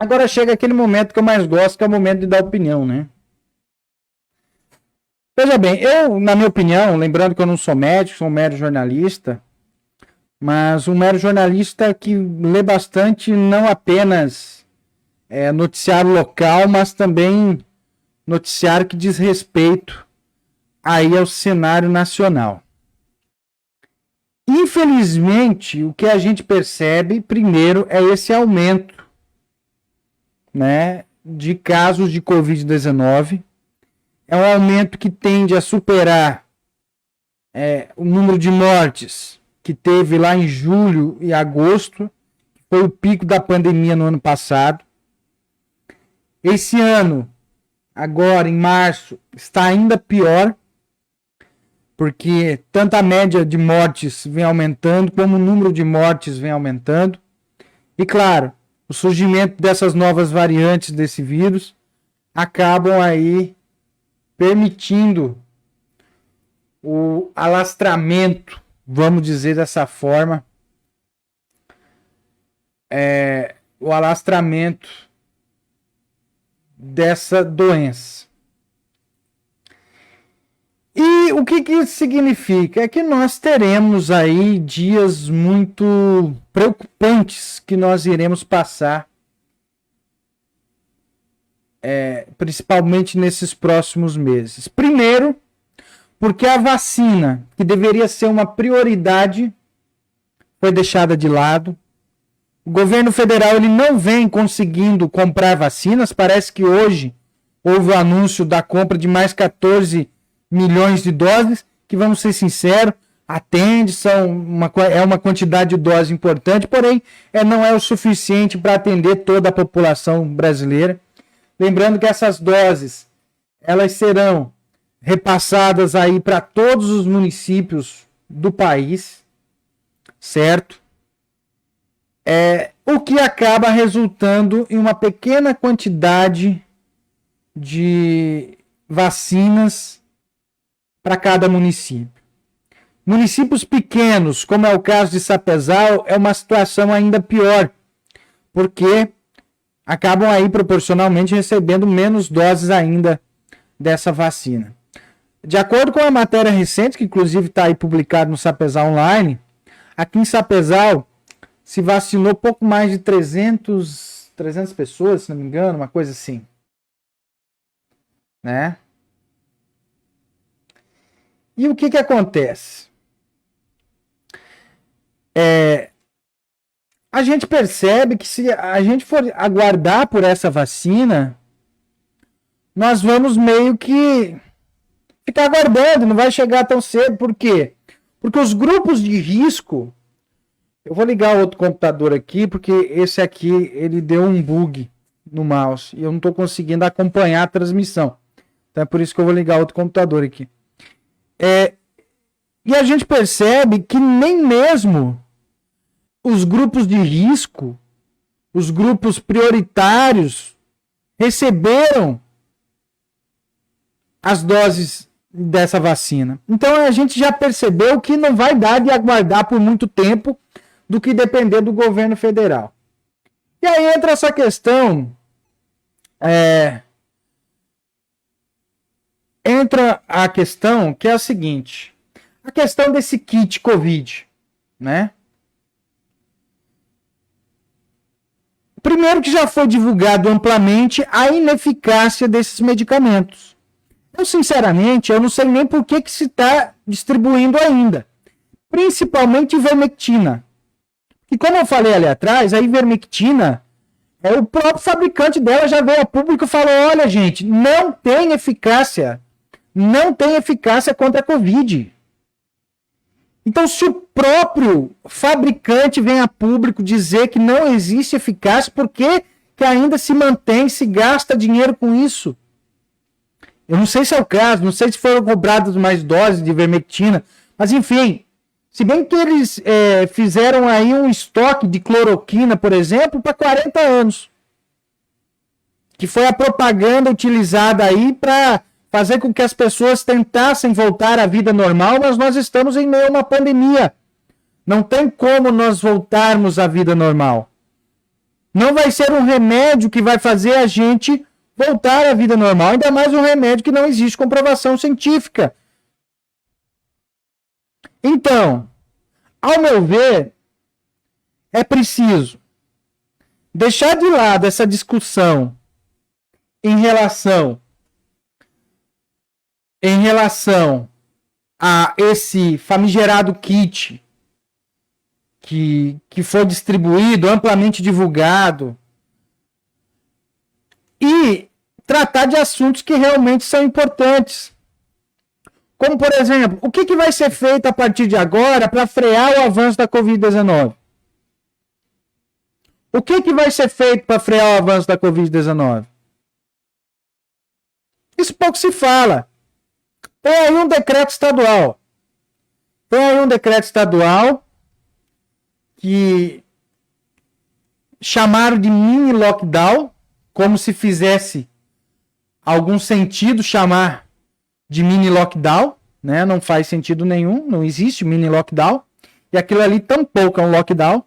Agora chega aquele momento que eu mais gosto, que é o momento de dar opinião, né? Veja bem, eu, na minha opinião, lembrando que eu não sou médico, sou um mero jornalista, mas um mero jornalista que lê bastante não apenas noticiário local, mas também noticiário que diz respeito aí ao cenário nacional. Infelizmente, o que a gente percebe, primeiro, é esse aumento, né, de casos de Covid-19. É um aumento que tende a superar o número de mortes que teve lá em julho e agosto, que foi o pico da pandemia no ano passado. Esse ano, agora em março, está ainda pior, porque tanto a média de mortes vem aumentando, como o número de mortes vem aumentando. E claro, o surgimento dessas novas variantes desse vírus acabam aí permitindo o alastramento, vamos dizer dessa forma, o alastramento dessa doença. E o que isso significa? É que nós teremos aí dias muito preocupantes que nós iremos passar, principalmente nesses próximos meses. Primeiro, porque a vacina, que deveria ser uma prioridade, foi deixada de lado. O governo federal ele não vem conseguindo comprar vacinas. Parece que hoje houve o anúncio da compra de mais 14 milhões de doses, que, vamos ser sinceros, atende, é uma quantidade de doses importante, porém não é o suficiente para atender toda a população brasileira. Lembrando que essas doses elas serão repassadas aí para todos os municípios do país, certo? O que acaba resultando em uma pequena quantidade de vacinas para cada município. Municípios pequenos, como é o caso de Sapezal, é uma situação ainda pior, porque acabam aí proporcionalmente recebendo menos doses ainda dessa vacina. De acordo com a matéria recente, que inclusive está aí publicado no Sapezal Online, aqui em Sapezal se vacinou pouco mais de 300 pessoas, se não me engano, uma coisa assim, né? E o que acontece? A gente percebe que se a gente for aguardar por essa vacina, nós vamos meio que ficar aguardando, não vai chegar tão cedo. Por quê? Porque os grupos de risco... Eu vou ligar outro computador aqui, porque esse aqui ele deu um bug no mouse e eu não estou conseguindo acompanhar a transmissão. Então é por isso que eu vou ligar outro computador aqui. E a gente percebe que nem mesmo os grupos de risco, os grupos prioritários, receberam as doses dessa vacina. Então a gente já percebeu que não vai dar de aguardar por muito tempo do que depender do governo federal. E aí entra essa questão, entra a questão que é a seguinte, a questão desse kit Covid, né? Primeiro que já foi divulgado amplamente a ineficácia desses medicamentos. Eu, sinceramente, eu não sei nem por que se está distribuindo ainda. Principalmente ivermectina. E como eu falei ali atrás, a ivermectina, o próprio fabricante dela já veio a público e falou, olha gente, não tem eficácia contra a Covid. Então se o próprio fabricante vem a público dizer que não existe eficácia, por que ainda se mantém, se gasta dinheiro com isso? Eu não sei se é o caso, não sei se foram cobradas mais doses de ivermectina, mas enfim... Se bem que eles fizeram aí um estoque de cloroquina, por exemplo, para 40 anos. Que foi a propaganda utilizada aí para fazer com que as pessoas tentassem voltar à vida normal, mas nós estamos em meio a uma pandemia. Não tem como nós voltarmos à vida normal. Não vai ser um remédio que vai fazer a gente voltar à vida normal, ainda mais um remédio que não existe comprovação científica. Então, ao meu ver, é preciso deixar de lado essa discussão em relação a esse famigerado kit que foi distribuído, amplamente divulgado, e tratar de assuntos que realmente são importantes. Como, por exemplo, o que vai ser feito a partir de agora para frear o avanço da Covid-19? O que vai ser feito para frear o avanço da Covid-19? Isso pouco se fala. Tem aí um decreto estadual. Que chamaram de mini lockdown, como se fizesse algum sentido chamar de mini lockdown, né? Não faz sentido nenhum, não existe mini lockdown, e aquilo ali tampouco é um lockdown,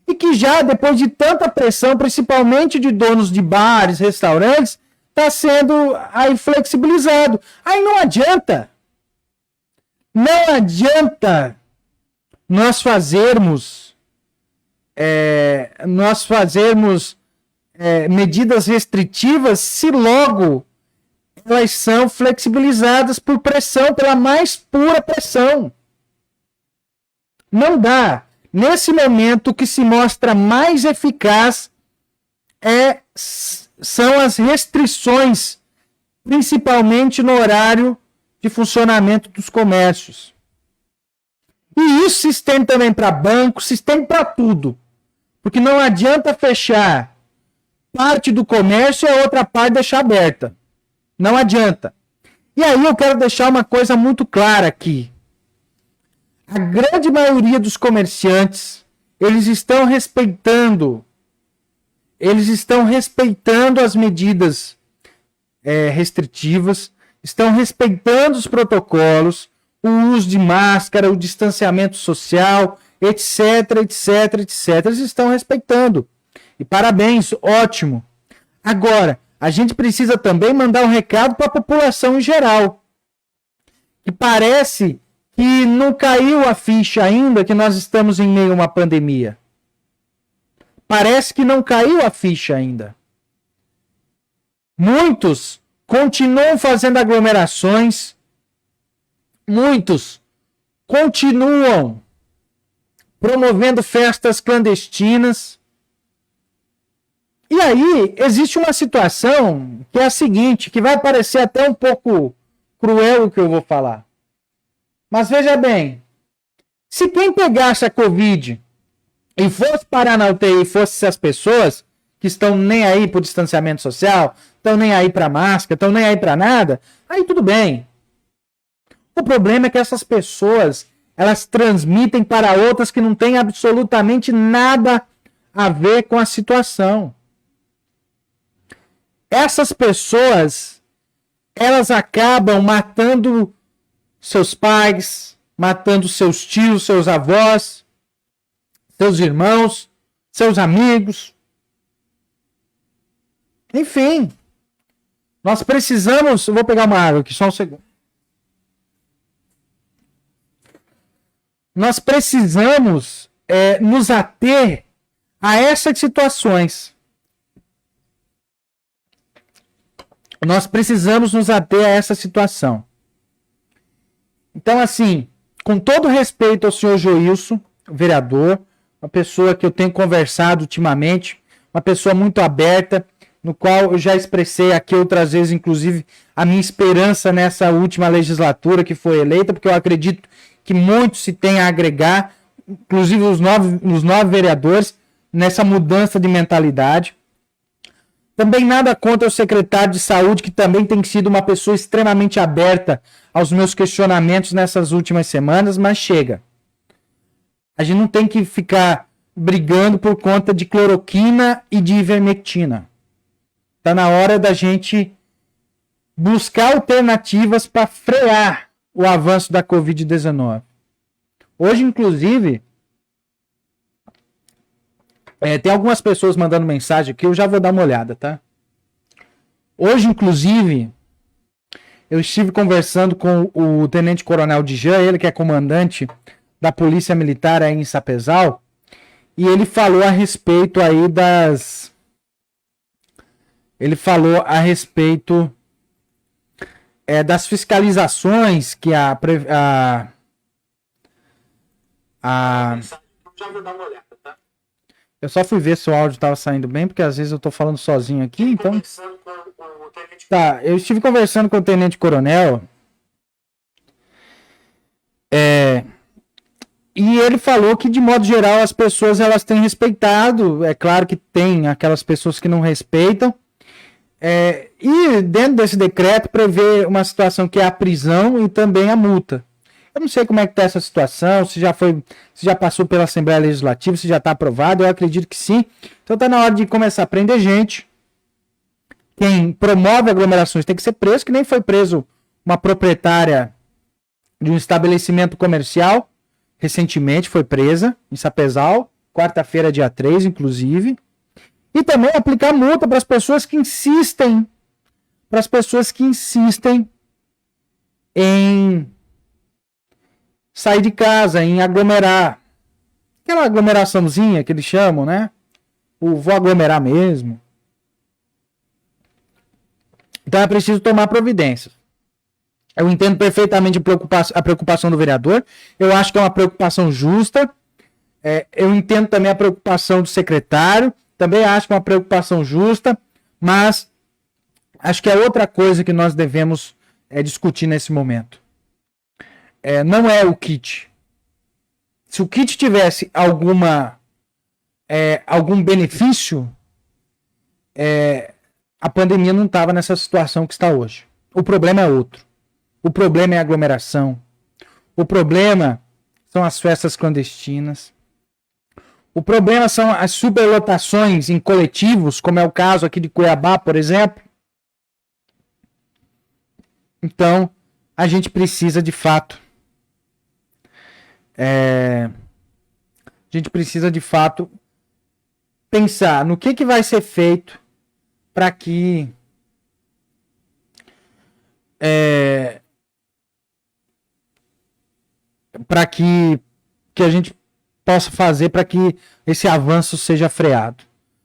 e que já depois de tanta pressão, principalmente de donos de bares, restaurantes, está sendo aí flexibilizado. Aí não adianta nós fazermos medidas restritivas se logo elas são flexibilizadas por pressão, pela mais pura pressão. Não dá. Nesse momento, o que se mostra mais eficaz são as restrições, principalmente no horário de funcionamento dos comércios. E isso se estende também para bancos, se estende para tudo. Porque não adianta fechar parte do comércio e a outra parte deixar aberta. Não adianta. E aí eu quero deixar uma coisa muito clara aqui. A grande maioria dos comerciantes, eles estão respeitando as medidas restritivas, estão respeitando os protocolos, o uso de máscara, o distanciamento social, etc, etc, etc. Eles estão respeitando. E parabéns, ótimo. Agora, a gente precisa também mandar um recado para a população em geral. Que parece que não caiu a ficha ainda que nós estamos em meio a uma pandemia. Parece que não caiu a ficha ainda. Muitos continuam fazendo aglomerações. Muitos continuam promovendo festas clandestinas. E aí, existe uma situação que é a seguinte, que vai parecer até um pouco cruel o que eu vou falar. Mas veja bem, se quem pegasse a Covid e fosse parar na UTI, fosse as pessoas que estão nem aí para o distanciamento social, estão nem aí para máscara, estão nem aí para nada, aí tudo bem. O problema é que essas pessoas, elas transmitem para outras que não têm absolutamente nada a ver com a situação. Essas pessoas, elas acabam matando seus pais, matando seus tios, seus avós, seus irmãos, seus amigos. Enfim, nós precisamos... Eu vou pegar uma água aqui, só um segundo. Nós precisamos nos ater a essas situações. Nós precisamos nos ater a essa situação. Então, assim, com todo respeito ao senhor Joilson, vereador, uma pessoa que eu tenho conversado ultimamente, uma pessoa muito aberta, no qual eu já expressei aqui outras vezes, inclusive, a minha esperança nessa última legislatura que foi eleita, porque eu acredito que muito se tem a agregar, inclusive os nove vereadores, nessa mudança de mentalidade. Também nada contra o secretário de saúde, que também tem sido uma pessoa extremamente aberta aos meus questionamentos nessas últimas semanas, mas chega. A gente não tem que ficar brigando por conta de cloroquina e de ivermectina. Está na hora da gente buscar alternativas para frear o avanço da Covid-19. Hoje, inclusive, Tem algumas pessoas mandando mensagem aqui, eu já vou dar uma olhada, tá? Hoje, inclusive, eu estive conversando com o Tenente Coronel Dijan, ele que é comandante da Polícia Militar aí em Sapezal, e ele falou a respeito aí das... Ele falou a respeito das fiscalizações que a Já vou dar uma olhada, tá? Eu só fui ver se o áudio estava saindo bem, porque às vezes eu tô falando sozinho aqui, então... Tá, eu estive conversando com o Tenente Coronel. E ele falou que, de modo geral, as pessoas elas têm respeitado. É claro que tem aquelas pessoas que não respeitam. E dentro desse decreto prevê uma situação que é a prisão e também a multa. Eu não sei como é que está essa situação, se já passou pela Assembleia Legislativa, se já está aprovado, eu acredito que sim. Então está na hora de começar a prender gente. Quem promove aglomerações tem que ser preso, que nem foi preso uma proprietária de um estabelecimento comercial, recentemente foi presa em Sapezal, quarta-feira, dia 3, inclusive. E também aplicar multa para as pessoas que insistem, em sair de casa, em aglomerar. Aquela aglomeraçãozinha que eles chamam, né? Vou aglomerar mesmo. Então é preciso tomar providências. Eu entendo perfeitamente a preocupação do vereador. Eu acho que é uma preocupação justa. Eu entendo também a preocupação do secretário. Também acho que é uma preocupação justa. Mas acho que é outra coisa que nós devemos discutir nesse momento. Não é o kit. Se o kit tivesse algum benefício, a pandemia não estava nessa situação que está hoje. O problema é outro. O problema é a aglomeração. O problema são as festas clandestinas. O problema são as superlotações em coletivos, como é o caso aqui de Cuiabá, por exemplo. Então, a gente precisa de fato pensar no que vai ser feito para que a gente possa fazer para que esse avanço seja freado.